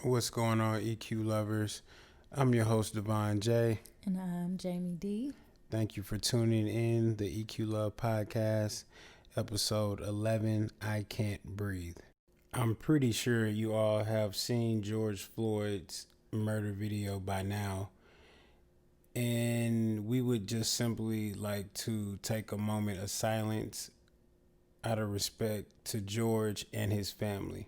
What's going on, EQ lovers? I'm your host, Devon J. And I'm Jamie D. Thank you for tuning in the EQ Love Podcast, episode 11, I Can't Breathe. I'm pretty sure you all have seen George Floyd's murder video by now. And we would just simply like to take a moment of silence out of respect to George and his family.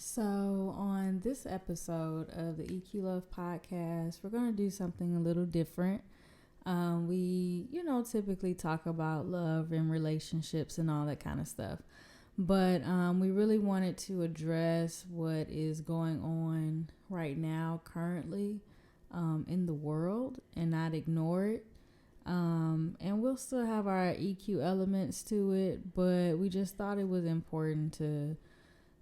So, on this episode of the EQ Love podcast, we're going to do something a little different. We, typically talk about love and relationships and all that kind of stuff. But we really wanted to address what is going on right now, currently, in the world and not ignore it. And we'll still have our EQ elements to it, but we just thought it was important to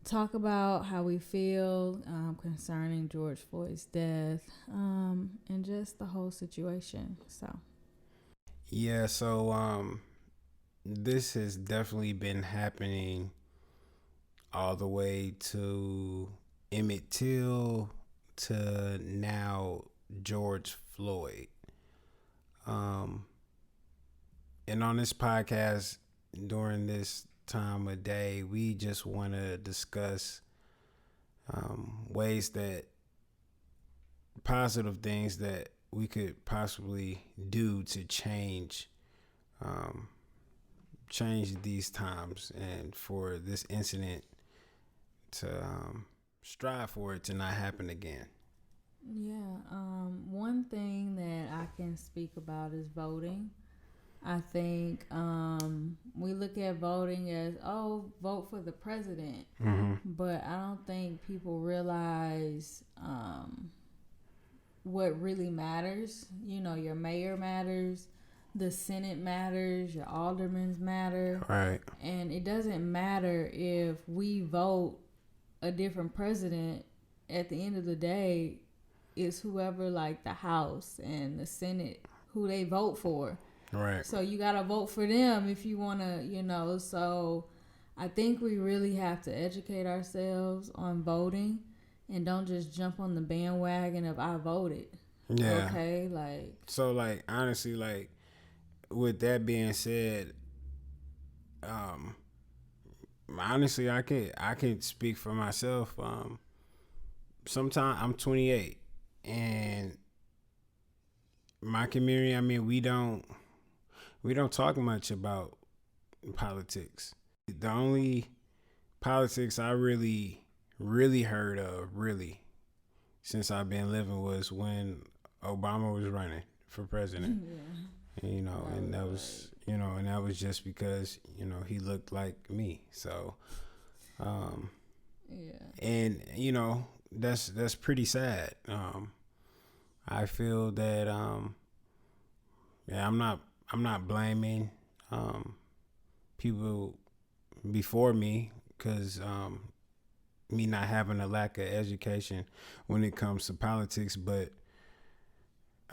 talk about how we feel concerning George Floyd's death and just the whole situation. So this has definitely been happening all the way to Emmett Till to now George Floyd. And on this podcast during this time of day, we just want to discuss ways that positive things that we could possibly do to change these times and for this incident to strive for it to not happen again. Yeah, one thing that I can speak about is voting. I think we look at voting as, vote for the president. Mm-hmm. But I don't think people realize what really matters. Your mayor matters, the Senate matters, your aldermans matter. Right. And it doesn't matter if we vote a different president. At the end of the day, it's whoever, like the House and the Senate, who they vote for. Right. So you got to vote for them if you want to, so I think we really have to educate ourselves on voting and don't just jump on the bandwagon of I voted. Yeah. Okay, So honestly, with that being said, honestly, I can speak for myself. Sometimes I'm 28 and my community, I mean, we don't talk much about politics. The only politics I really heard of since I've been living was when Obama was running for president. Yeah. And that was and that was just because, he looked like me. So Yeah. and that's pretty sad. I feel that I'm not blaming people before me because me not having a lack of education when it comes to politics, but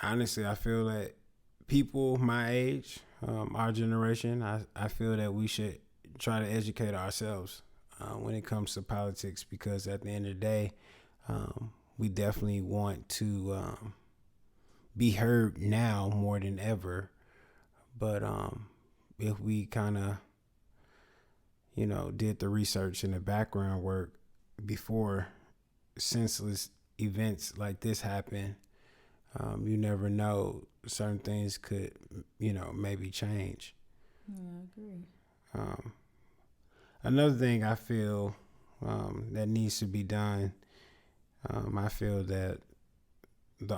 honestly, I feel that people my age, our generation, I feel that we should try to educate ourselves when it comes to politics, because at the end of the day, we definitely want to be heard now more than ever. But if we kind of, did the research and the background work before senseless events like this happen, you never know, certain things could, maybe change. Yeah, I agree. Another thing I feel that needs to be done, I feel that the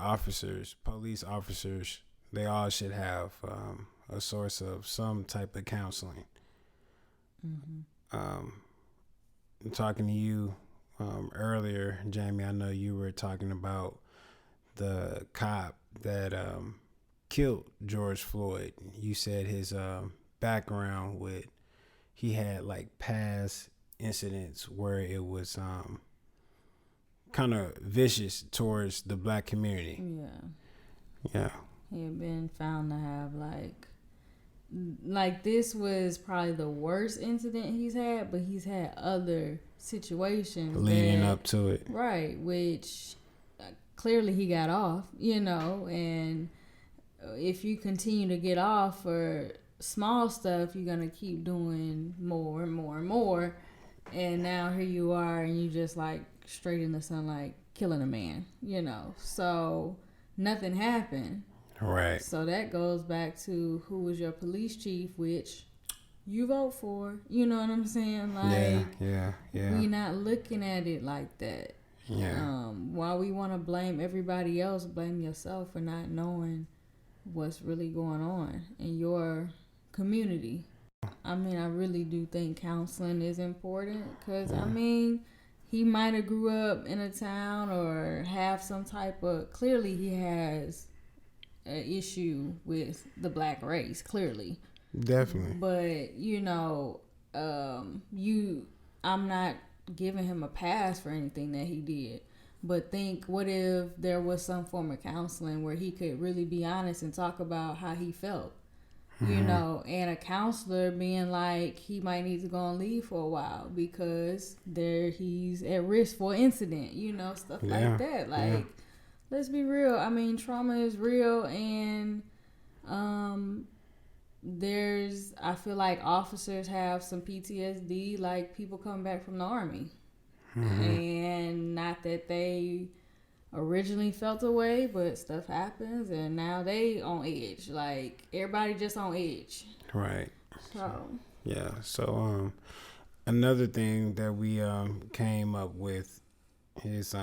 police officers, they all should have a source of some type of counseling. Mm-hmm. Talking to you earlier, Jamie, I know you were talking about the cop that killed George Floyd. You said his background he had like past incidents where it was kind of vicious towards the black community. Yeah. Yeah. He had been found to have like this was probably the worst incident he's had, but he's had other situations leading up to it, right, which clearly he got off, and if you continue to get off for small stuff, you're gonna keep doing more and more and more, and now here you are, and you just like straight in the sunlight killing a man, so nothing happened. right? So that goes back to who was your police chief, which you vote for. You know what I'm saying? Like, yeah. we not looking at it like that. Yeah. While we want to blame everybody else, blame yourself for not knowing what's really going on in your community. I mean, I really do think counseling is important because, I mean, he might have grew up in a town or have some type of, clearly he has an issue with the black race, clearly. Definitely. But, I'm not giving him a pass for anything that he did. But think, what if there was some form of counseling where he could really be honest and talk about how he felt? And a counselor being like, he might need to go on leave for a while because he's at risk for incident, stuff like that. Like, let's be real. I mean, trauma is real, and I feel like officers have some PTSD, like people come back from the Army. And not that they originally felt away, but stuff happens, and now they on edge. Like, everybody just on edge. Right. So. Yeah. So another thing that we came up with is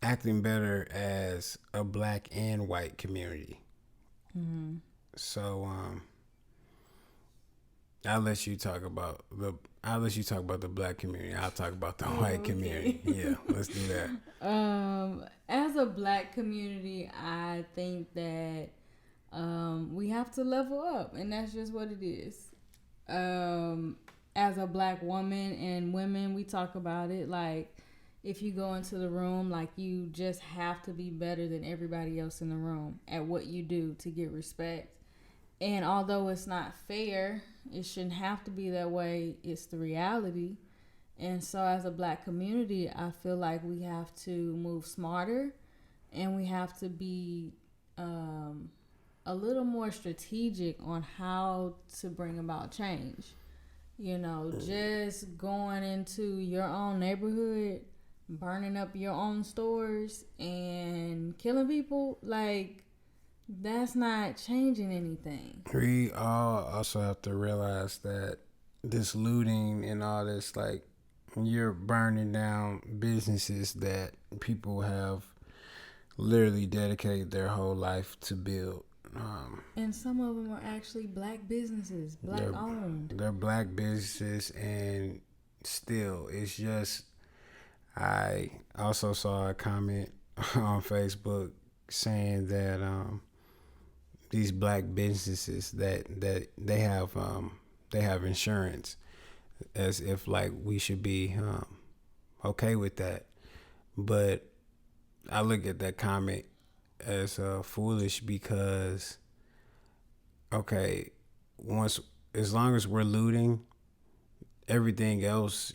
acting better as a black and white community. Mm-hmm. So I'll let you talk about the black community. I'll talk about the white community. Yeah, let's do that. As a black community, I think that we have to level up, and that's just what it is. As a black woman and women, we talk about it like, if you go into the room, like, you just have to be better than everybody else in the room at what you do to get respect. And although it's not fair, it shouldn't have to be that way. It's the reality. And so as a black community, I feel like we have to move smarter, and we have to be a little more strategic on how to bring about change. Just going into your own neighborhood, burning up your own stores, and killing people, like, that's not changing anything. We all also have to realize that this looting and all this, like, you're burning down businesses that people have literally dedicated their whole life to build. And some of them are actually black businesses, black owned. They're black businesses, and still, it's just, I also saw a comment on Facebook saying that these black businesses that they have insurance, as if like we should be okay with that. But I look at that comment as foolish, because okay, as long as we're looting, everything else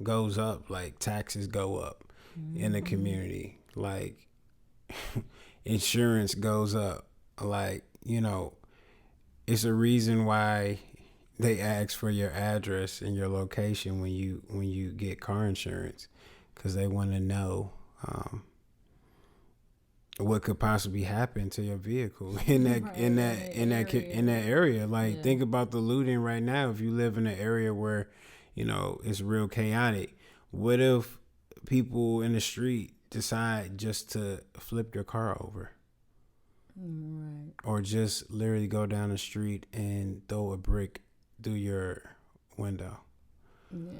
goes up. Like, taxes go up in the community, like insurance goes up. Like, it's a reason why they ask for your address and your location when you get car insurance, because they want to know what could possibly happen to your vehicle in that area. Like, think about the looting right now. If you live in an area where it's real chaotic, what if people in the street decide just to flip your car over? Right. Or just literally go down the street and throw a brick through your window. Yeah.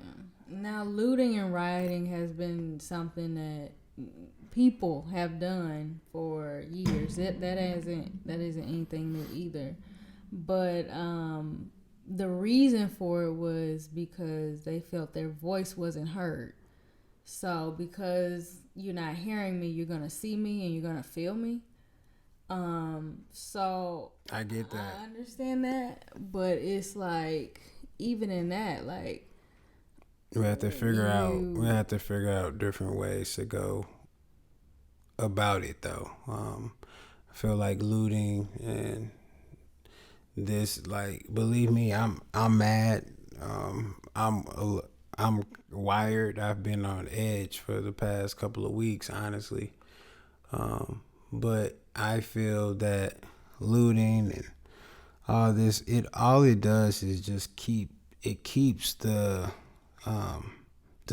Now, looting and rioting has been something that people have done for years. That isn't anything new either. But the reason for it was because they felt their voice wasn't heard. So because you're not hearing me, you're gonna see me and you're gonna feel me. So I get that. I understand that, but it's like even in that, like We have to figure out different ways to go about it though. I feel like looting and this, like, believe me, I'm mad. I'm wired. I've been on edge for the past couple of weeks, honestly. But I feel that looting and all it does is just keeps the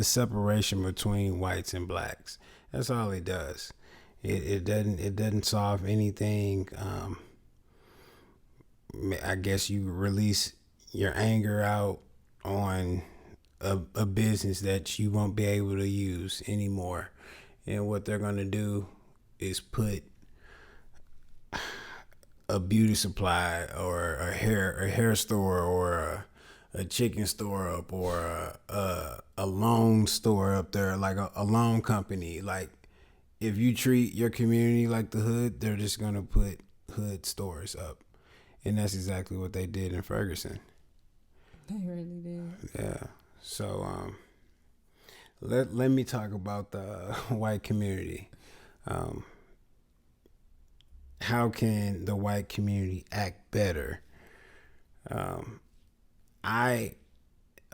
separation between whites and blacks. That's all it does. It doesn't solve anything. I guess you release your anger out on a business that you won't be able to use anymore. And what they're gonna do is put a beauty supply or a hair store or a chicken store up or a loan store up there, like a loan company. Like, if you treat your community like the hood, they're just gonna put hood stores up, and that's exactly what they did in Ferguson. they really did. Yeah. So let me talk about the white community. How can the white community act better? I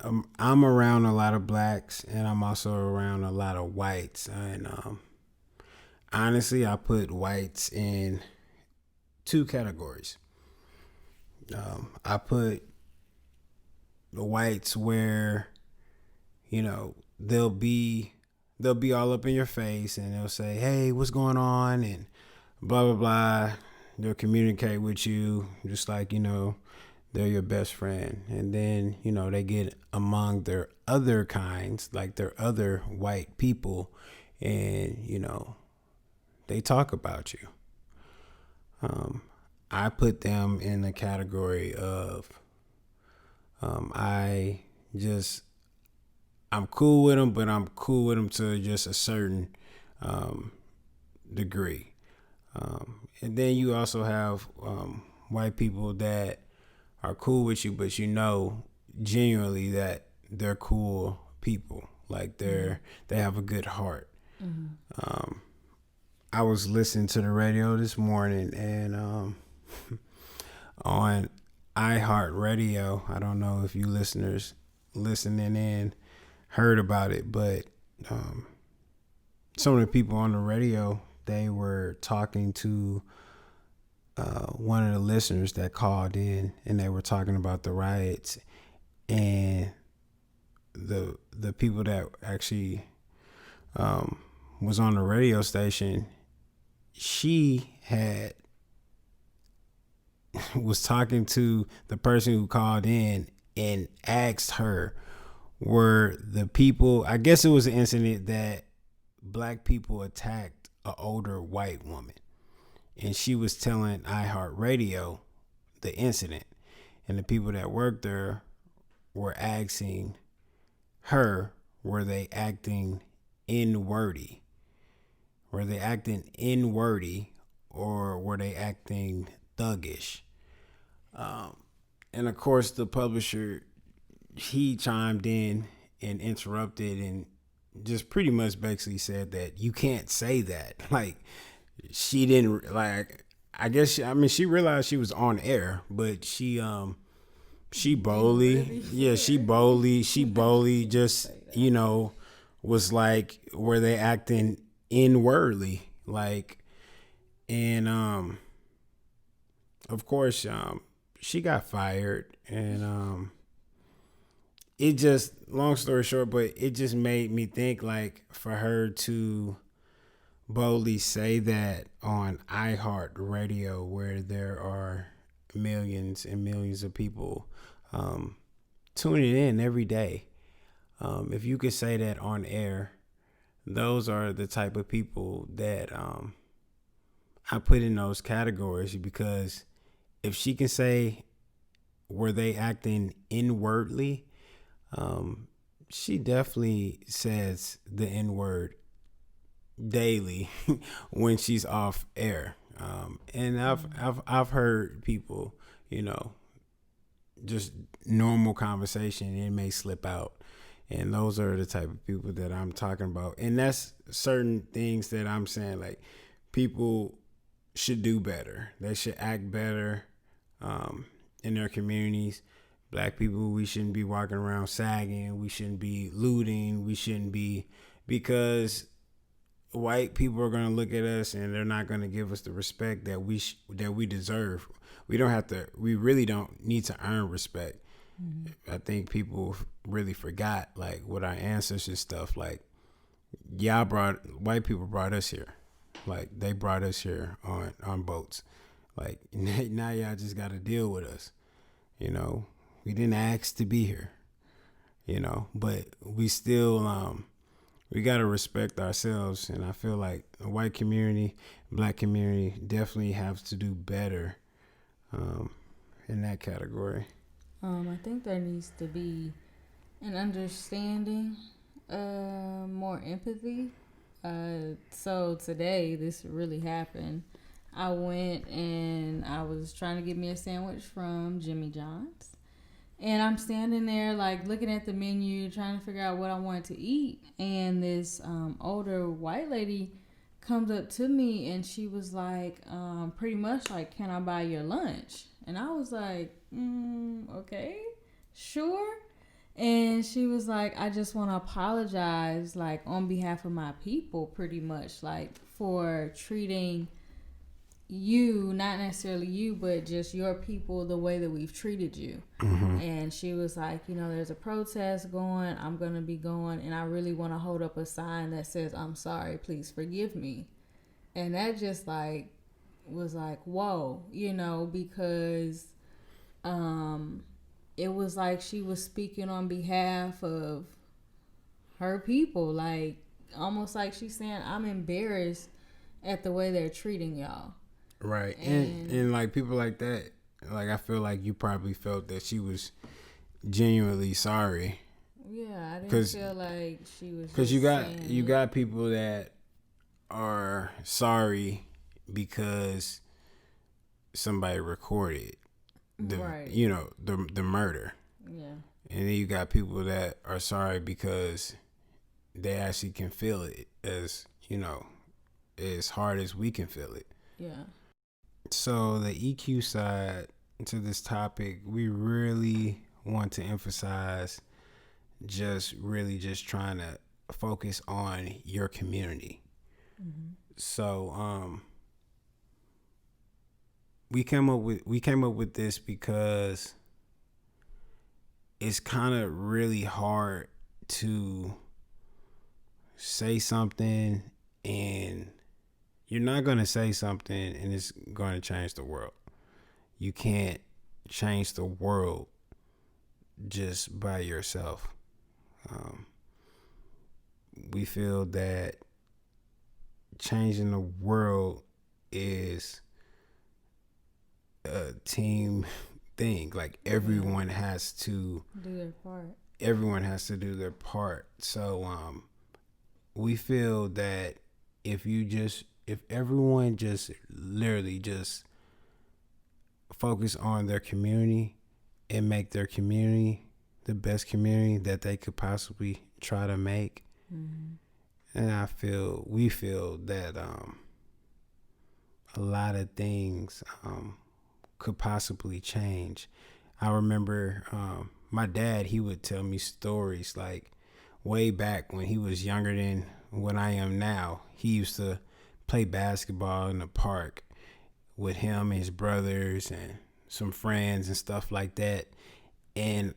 I'm around a lot of blacks, and I'm also around a lot of whites, and honestly, I put whites in two categories. I put the whites where, they'll be all up in your face, and they'll say, "Hey, what's going on?" and blah blah blah. They'll communicate with you just like they're your best friend, and then they get among their other kinds, like their other white people, and they talk about you. I put them in the category of I just I'm cool with them, but I'm cool with them to just a certain degree. And then you also have white people that are cool with you, but genuinely that they're cool people. Like they have a good heart. Mm-hmm. I was listening to the radio this morning, and on iHeartRadio, I don't know if you listeners listening in heard about it, but some of the people on the radio, they were talking to one of the listeners that called in, and they were talking about the riots, and the people that actually was on the radio station, she was talking to the person who called in and asked her, were the people, I guess it was an incident that black people attacked an older white woman, and she was telling iHeartRadio the incident, and the people that worked there were asking her, were they acting inwordy? Were they acting inwordy, or were they acting thuggish? And of course, the publisher, he chimed in and interrupted and just pretty much basically said that you can't say that. Like, she didn't, like, I guess she realized she was on air, but she boldly just was like, were they acting inwardly? Like, and of course she got fired, and it just, long story short, but it just made me think, like, for her to boldly say that on iHeartRadio, where there are millions and millions of people tuning in every day. If you could say that on air, those are the type of people that I put in those categories, because if she can say, were they acting inwardly, she definitely says the N word daily when she's off air. And I've heard people, you know, just normal conversation, it may slip out. And those are the type of people that I'm talking about. And that's certain things that I'm saying, like, people should do better. They should act better in their communities. Black people, we shouldn't be walking around sagging. We shouldn't be looting. We shouldn't be, because white people are going to look at us and they're not going to give us the respect that we deserve. We don't have to. We really don't need to earn respect. I think people really forgot, like, what our ancestors stuff. Like, white people brought us here. Like, they brought us here on boats. Like, now y'all just got to deal with us. You know, we didn't ask to be here. You know, but we still we got to respect ourselves. And I feel like the white community, black community definitely have to do better in that category. I think there needs to be an understanding, more empathy. So today, this really happened. I went and I was trying to get me a sandwich from Jimmy John's. And I'm standing there, like, looking at the menu, trying to figure out what I wanted to eat. And this older white lady comes up to me and she was like, pretty much like, can I buy your lunch? And I was like, okay, sure. And she was like, I just want to apologize, like, on behalf of my people, pretty much, like, for treating you, not necessarily you, but just your people, the way that we've treated you. Mm-hmm. And she was like, you know, there's a protest going, I'm going to be going, and I really want to hold up a sign that says, I'm sorry, please forgive me. And that just, like, was like, whoa, you know, because it was like she was speaking on behalf of her people, like, almost like she's saying, I'm embarrassed at the way they're treating y'all. Right. And like, people like that, like, I feel like you probably felt that she was genuinely sorry. Yeah, I didn't feel like she was. Because you got people that are sorry because somebody recorded the right. you know, the murder. Yeah. And then you got people that are sorry because they actually can feel it, as, you know, as hard as we can feel it. Yeah. So the EQ side to this topic, we really want to emphasize just trying to focus on your community. Mm-hmm. So we came up with this because it's kind of really hard to say something and you're not going to say something and it's going to change the world. You can't change the world just by yourself. We feel that changing the world is a team thing. Like, everyone has to do their part. Everyone has to do their part. So we feel that if everyone just literally just focus on their community and make their community the best community that they could possibly try to make. Mm-hmm. And we feel that a lot of things could possibly change. I remember my dad, he would tell me stories, like, way back when he was younger than what I am now. He used to play basketball in the park with him and his brothers and some friends and stuff like that. And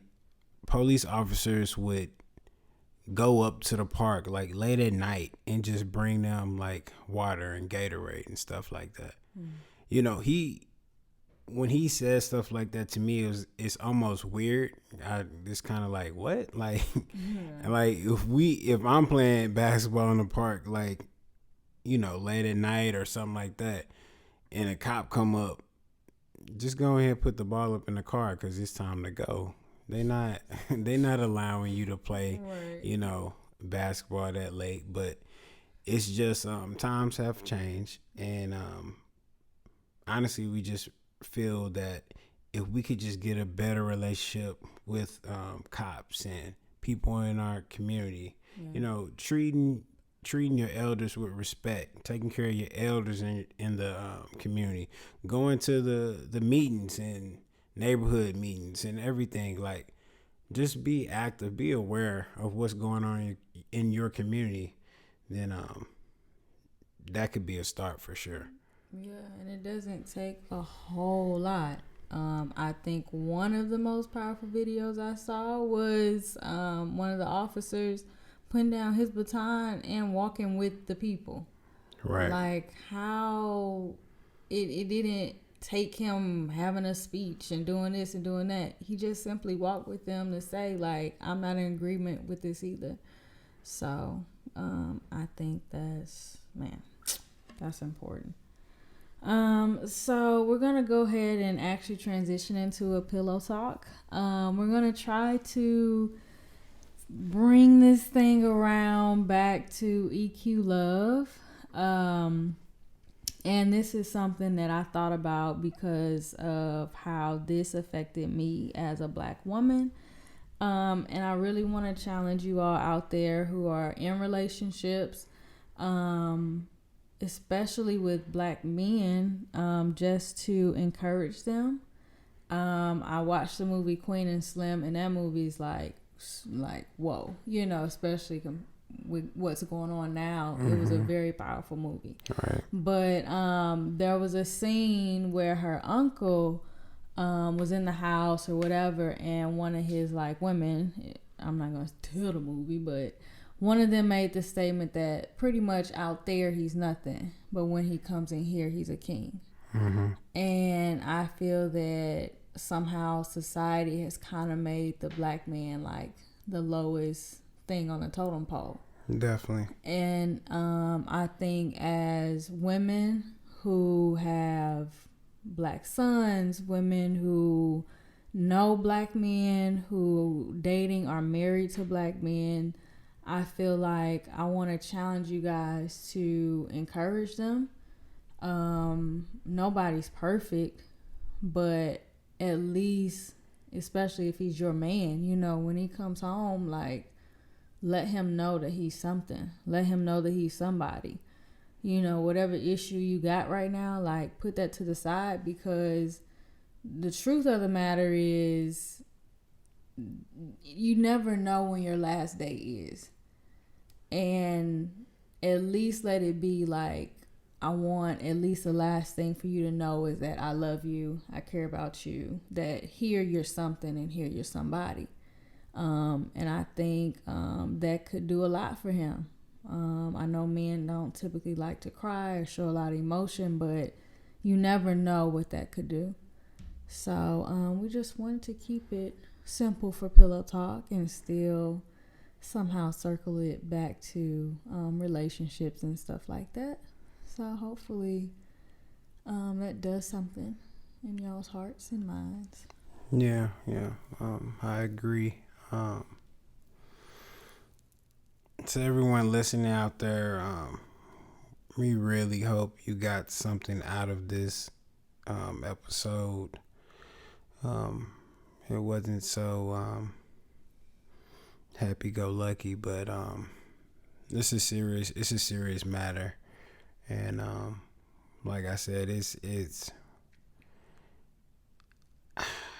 police officers would go up to the park, like, late at night and just bring them, like, water and Gatorade and stuff like that. You know, when he says stuff like that to me, it's almost weird. It's kind of like, what? Like, like, if I'm playing basketball in the park, like, you know, late at night or something like that, and a cop come up, just go ahead and put the ball up in the car because it's time to go. They not allowing you to play, right, you know, basketball that late. But it's just times have changed, and honestly, we just feel that if we could just get a better relationship with cops and people in our community, you know, treating your elders with respect, taking care of your elders in the community, going to the meetings and neighborhood meetings and everything. Like, just be active, be aware of what's going on in your community. Then that could be a start for sure. Yeah, and it doesn't take a whole lot. I think one of the most powerful videos I saw was one of the officers putting down his baton and walking with the people. Right. Like how it didn't take him having a speech and doing this and doing that. He just simply walked with them to say, like, I'm not in agreement with this either. So I think that's important. So we're gonna go ahead and actually transition into a pillow talk. We're gonna try to bring this thing around back to EQ love. And this is something that I thought about because of how this affected me as a Black woman. And I really want to challenge you all out there who are in relationships, especially with Black men, just to encourage them. I watched the movie Queen and Slim, and that movie's like whoa, you know, especially with what's going on now. It was a very powerful movie. Right. But there was a scene where her uncle was in the house or whatever, and one of his like women, I'm not gonna tell the movie, but one of them made the statement that pretty much out there he's nothing, but when he comes in here he's a king. And I feel that somehow society has kind of made the Black man like the lowest thing on the totem pole. Definitely. And I think as women who have Black sons, women who know Black men, who dating or married to Black men, I feel like I want to challenge you guys to encourage them. Nobody's perfect, but at least, especially if he's your man, you know, when he comes home, like, let him know that he's something. Let him know that he's somebody. You know, whatever issue you got right now, like, put that to the side, because the truth of the matter is you never know when your last day is. And at least let it be like, I want at least the last thing for you to know is that I love you, I care about you, that here you're something and here you're somebody. And I think that could do a lot for him. I know men don't typically like to cry or show a lot of emotion, but you never know what that could do. So we just wanted to keep it simple for Pillow Talk and still somehow circle it back to relationships and stuff like that. So hopefully that does something in y'all's hearts and minds. Yeah. I agree. To everyone listening out there, we really hope you got something out of this episode. It wasn't so happy-go-lucky, but it's a serious matter, and like I said, it's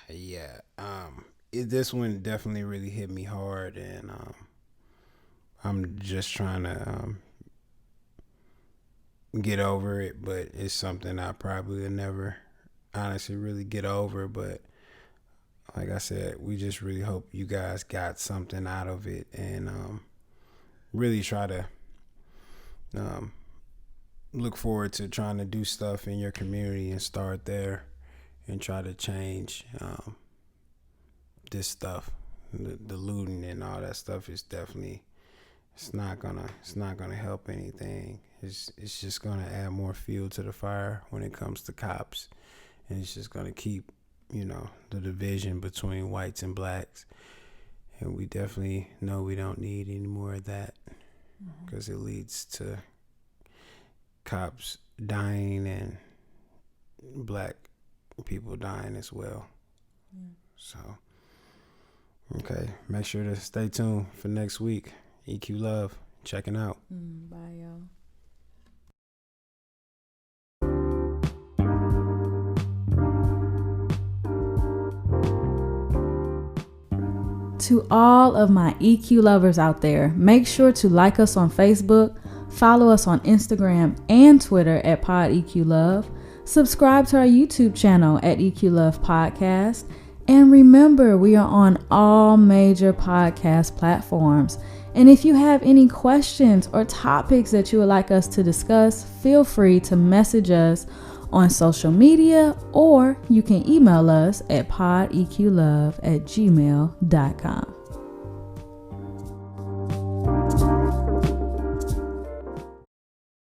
yeah. This one definitely really hit me hard, and I'm just trying to get over it, but it's something I probably will never honestly really get over. But like I said, we just really hope you guys got something out of it, and really try to look forward to trying to do stuff in your community and start there and try to change this stuff. The looting and all that stuff is definitely, it's not gonna help anything. It's just gonna add more fuel to the fire when it comes to cops, and it's just gonna keep, you know, the division between whites and blacks. And we definitely know we don't need any more of that, because it leads to cops dying and black people dying as well. Yeah. So, okay, make sure to stay tuned for next week. EQ Love, checking out. Bye, y'all. To all of my EQ lovers out there, make sure to like us on Facebook, follow us on Instagram and Twitter at PodEQLove, subscribe to our YouTube channel at EQ Love Podcast, and remember, we are on all major podcast platforms. And if you have any questions or topics that you would like us to discuss, feel free to message us on social media, or you can email us at podeqlove@gmail.com.